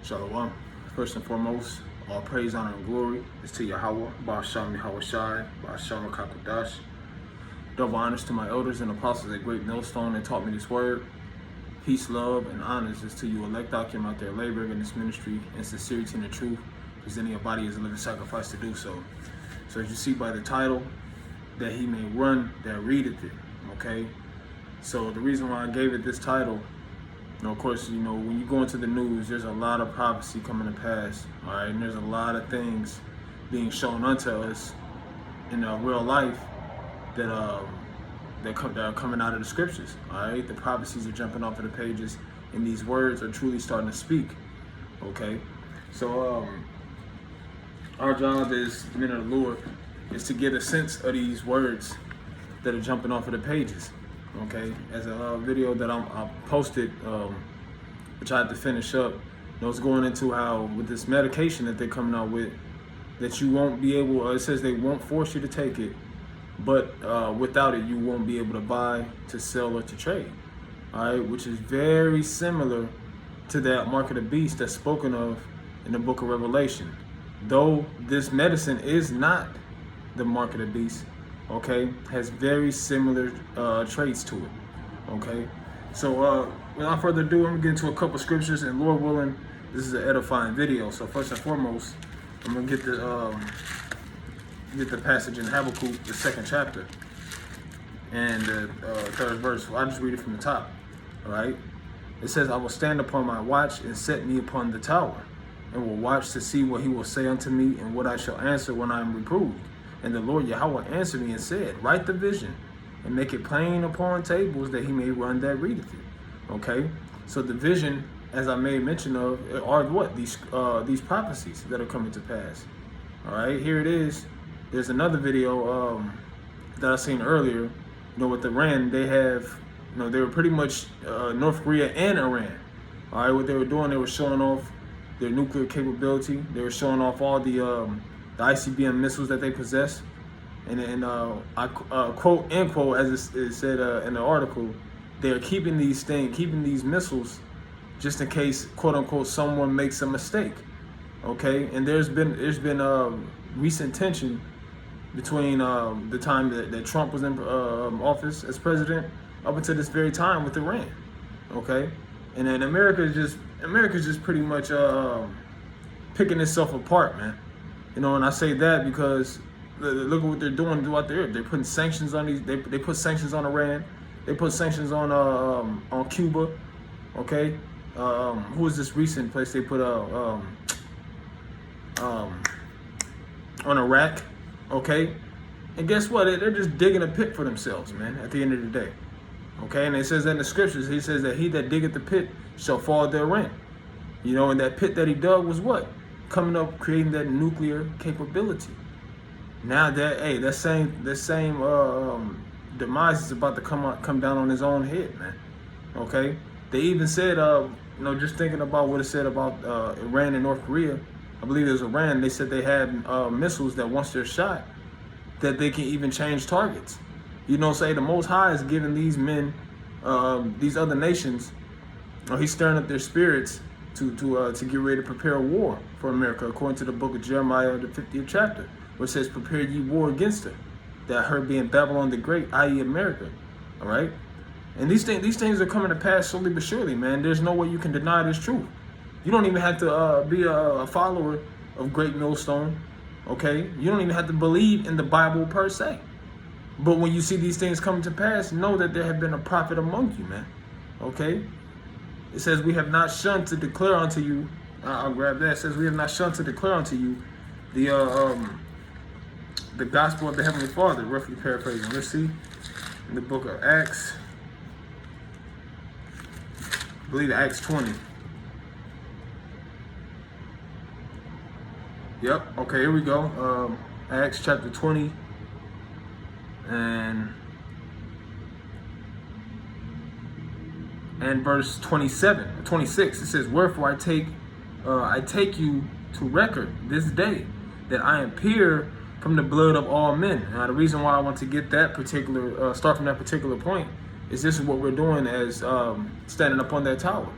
Shalom. First and foremost, all praise, honor, and glory is to Yahweh, Ba'asham Yahweh Shai, Ba'asham Kakodash. Double honors to my elders and apostles at Great Millstone that taught me this word. Peace, love, and honors is to you elect Akim out there laboring in this ministry in sincerity and the truth, presenting your body as a living sacrifice to do so. So as you see by the title, that he may run that readeth it, okay? So the reason why I gave it this title, of course, when you go into the news, there's a lot of prophecy coming to pass, all right? And there's a lot of things being shown unto us in real life that are coming out of the scriptures, all right? The prophecies are jumping off of the pages, and these words are truly starting to speak, okay? So our job as the men of the Lord is to get a sense of these words that are jumping off of the pages. Okay, as a video that I posted, which I had to finish up, it's going into how with this medication that they're coming out with, that you won't be able, it says they won't force you to take it, but without it, you won't be able to buy, to sell, or to trade. All right, which is very similar to that mark of the beast that's spoken of in the book of Revelation. Though this medicine is not the mark of the beast, okay, has very similar traits to it, okay? So without further ado, I'm gonna get into a couple scriptures, and Lord willing, this is an edifying video. So first and foremost, I'm gonna get the passage in Habakkuk, the 2nd chapter, and the 3rd verse. I'll just read it from the top, all right? It says, I will stand upon my watch and set me upon the tower, and will watch to see what he will say unto me, and what I shall answer when I am reproved. And the Lord Yahweh answered me and said, write the vision and make it plain upon tables that he may run that readeth it. Okay, so the vision, as I made mention of, are what? These prophecies that are coming to pass. All right, here it is. There's another video that I seen earlier. With Iran, they have, they were pretty much North Korea and Iran. All right, what they were doing, they were showing off their nuclear capability. They were showing off all the ICBM missiles that they possess, and I quote unquote, as it said in the article, they're keeping these missiles just in case, quote unquote, someone makes a mistake. Okay, and there's been recent tension between the time that Trump was in office as president up until this very time with Iran. Okay, and then America's just pretty much picking itself apart, man. And I say that because look at what they're doing out there. They're putting sanctions on these. They put sanctions on Iran. They put sanctions on Cuba. Okay, who was this recent place they put on Iraq? Okay, and guess what? They're just digging a pit for themselves, man. At the end of the day, okay. And it says that in the scriptures. He says that he that diggeth the pit shall fall therein. And that pit that he dug was what? Coming up, creating that nuclear capability. Now that same demise is about to come down on his own head, man. Okay, they even said, just thinking about what it said about Iran and North Korea. I believe it was Iran. They said they had missiles that once they're shot, that they can even change targets. Say the Most High is giving these men, these other nations, he's stirring up their spirits to get ready to prepare a war for America, according to the book of Jeremiah, the 50th chapter, where it says, prepare ye war against her, that her being Babylon the Great, i.e. America, all right? And these things are coming to pass slowly but surely, man. There's no way you can deny this truth. You don't even have to be a follower of Great Millstone, okay? You don't even have to believe in the Bible per se. But when you see these things coming to pass, know that there have been a prophet among you, man, okay? It says, we have not shunned to declare unto you, I'll grab that. It says, we have not shunned to declare unto you the gospel of the Heavenly Father, roughly paraphrasing. Let's see, in the book of Acts, I believe Acts 20. Yep, okay, here we go. Acts chapter 20, and verse 26, it says, wherefore I take you to record this day that I am pure from the blood of all men. Now, the reason why I want to get that particular, start from that particular point, is this is what we're doing as standing up on that tower.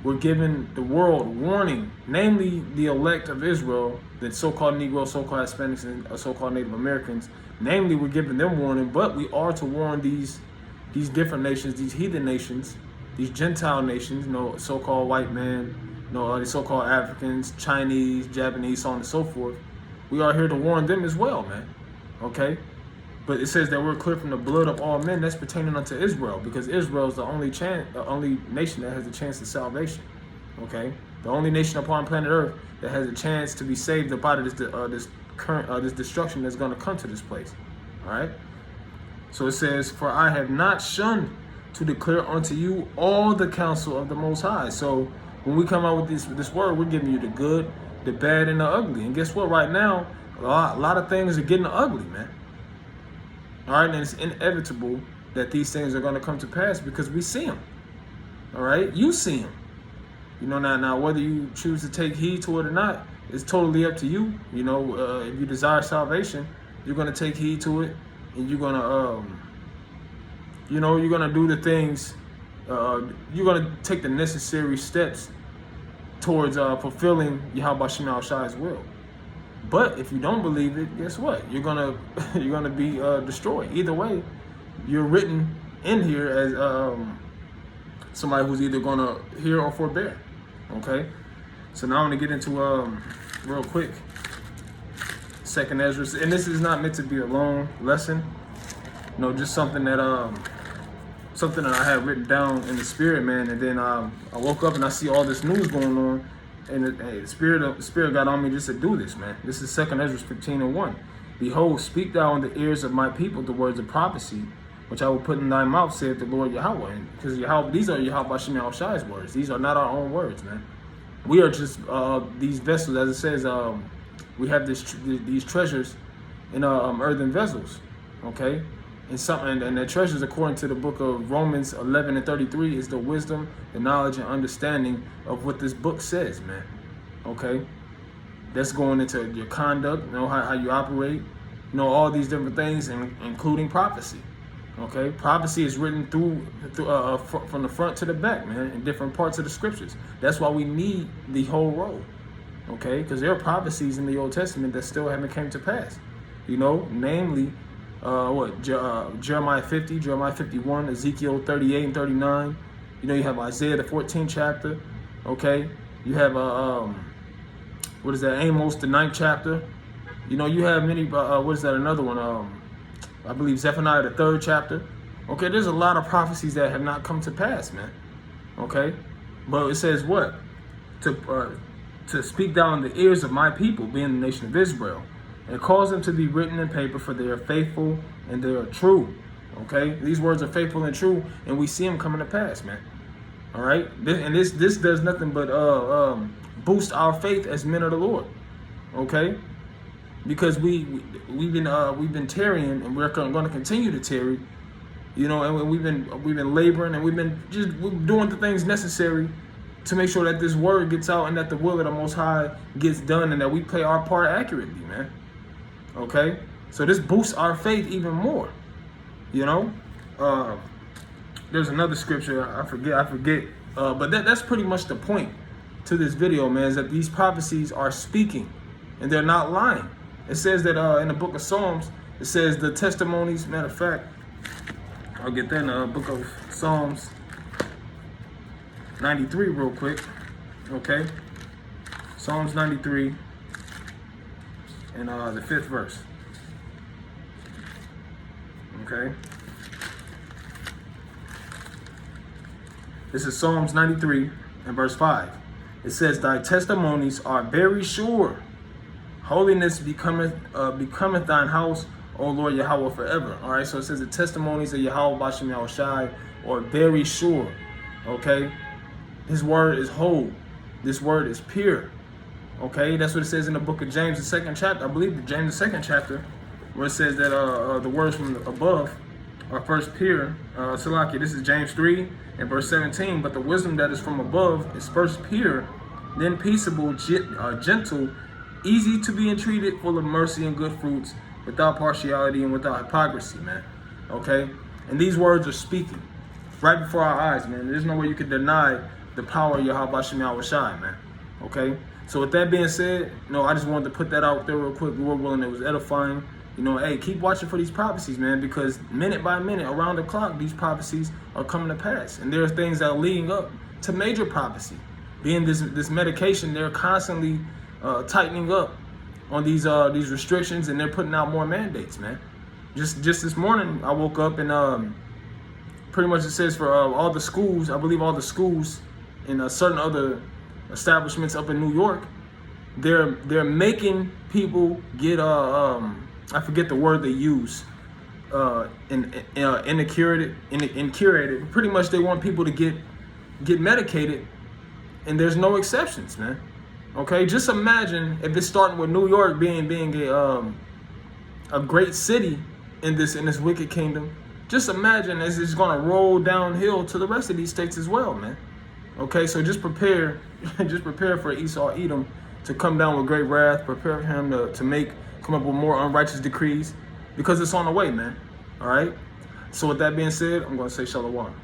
we're giving the world warning, namely the elect of Israel, the so-called Negroes, so-called Hispanics, and so-called Native Americans. Namely, we're giving them warning, but we are to warn these different nations, these heathen nations, these Gentile nations, so-called white men, the so-called Africans, Chinese, Japanese, so on and so forth. We are here to warn them as well, man. Okay? But it says that we're clear from the blood of all men. That's pertaining unto Israel, because Israel is the only nation that has a chance of salvation. Okay, the only nation upon planet Earth that has a chance to be saved about this destruction that's going to come to this place. All right. So it says, "For I have not shunned to declare unto you all the counsel of the Most High." So when we come out with this word, we're giving you the good, the bad, and the ugly. And guess what? Right now, a lot of things are getting ugly, man. All right, and it's inevitable that these things are going to come to pass because we see them. All right, you see them. Now whether you choose to take heed to it or not, it's totally up to you. If you desire salvation, you're going to take heed to it, and you're going to, you're going to do the things. You're going to take the necessary steps towards fulfilling Yahweh Shema Shai's will. But if you don't believe it, guess what? You're gonna be destroyed. Either way, you're written in here as somebody who's either gonna hear or forbear. Okay. So now I'm gonna get into real quick Second Ezra, and this is not meant to be a long lesson. Just something that I had written down in the spirit, man. And then I woke up and I see all this news going on. And the spirit got on me just to do this, man. This is 2 Ezra 15:1. "Behold, speak thou in the ears of my people the words of prophecy, which I will put in thy mouth, saith the Lord Yahweh." And because these are Yahweh Shema Shai's words. These are not our own words, man. We are just these vessels, as it says. We have these treasures in earthen vessels, okay. And the treasures, according to the book of Romans 11:33, is the wisdom, the knowledge, and understanding of what this book says, man. Okay, that's going into your conduct, how you operate, all these different things, including prophecy. Okay, prophecy is written from the front to the back, man, in different parts of the scriptures. That's why we need the whole roll. Okay, because there are prophecies in the Old Testament that still haven't came to pass. Namely. Jeremiah 50, Jeremiah 51, Ezekiel 38 and 39. You have Isaiah the 14th chapter. Okay, you have Amos the 9th chapter. You have many. Another one? I believe Zephaniah the 3rd chapter. Okay, there's a lot of prophecies that have not come to pass, man. Okay, but it says what? To speak down in the ears of my people, being the nation of Israel, and cause them to be written in paper, for they are faithful and they are true. Okay, these words are faithful and true, and we see them coming to pass, man. All right, this does nothing but boost our faith as men of the Lord. Okay, because we've been tarrying, and we're going to continue to tarry. And we've been laboring, and we're doing the things necessary to make sure that this word gets out and that the will of the Most High gets done, and that we play our part accurately, man. Okay, so this boosts our faith even more. There's another scripture I forget, but that's pretty much the point to this video, man. Is that these prophecies are speaking, and they're not lying. It says that in the book of Psalms, it says the testimonies. Matter of fact, I'll get that in the book of Psalms 93 real quick. Okay, Psalms 93. And the 5th verse. Okay. This is Psalms 93 and verse 5. It says, "Thy testimonies are very sure. Holiness becometh thine house, O Lord Yahweh, forever." All right. So it says the testimonies of Yahweh Bashim Yahushai are very sure. Okay. His word is whole. This word is pure. Okay, that's what it says in the book of James, the 2nd chapter. I believe James, the 2nd chapter, where it says that the words from above are first pure. Salaki, this is James 3 and verse 17. "But the wisdom that is from above is first pure, then peaceable, gentle, easy to be entreated, full of mercy and good fruits, without partiality and without hypocrisy," man. Okay, and these words are speaking right before our eyes, man. There's no way you can deny the power of Yahweh Shem Yahweh Shai, man. Okay? So with that being said, I just wanted to put that out there real quick. Lord willing, it was edifying. Hey, keep watching for these prophecies, man, because minute by minute, around the clock, these prophecies are coming to pass. And there are things that are leading up to major prophecy. Being this medication, they're constantly tightening up on these restrictions, and they're putting out more mandates, man. Just this morning, I woke up and pretty much it says for all the schools, I believe all the schools in certain other establishments up in New York, they're making people get I forget the word they use, incurated. Pretty much they want people to get medicated, and there's no exceptions, man. Okay, just imagine if it's starting with New York being a great city in this wicked kingdom. Just imagine as it's gonna roll downhill to the rest of these states as well, man. Okay, so just prepare for Esau Edom to come down with great wrath. Prepare for him to come up with more unrighteous decrees, because it's on the way, man. All right. So with that being said, I'm gonna say shalom.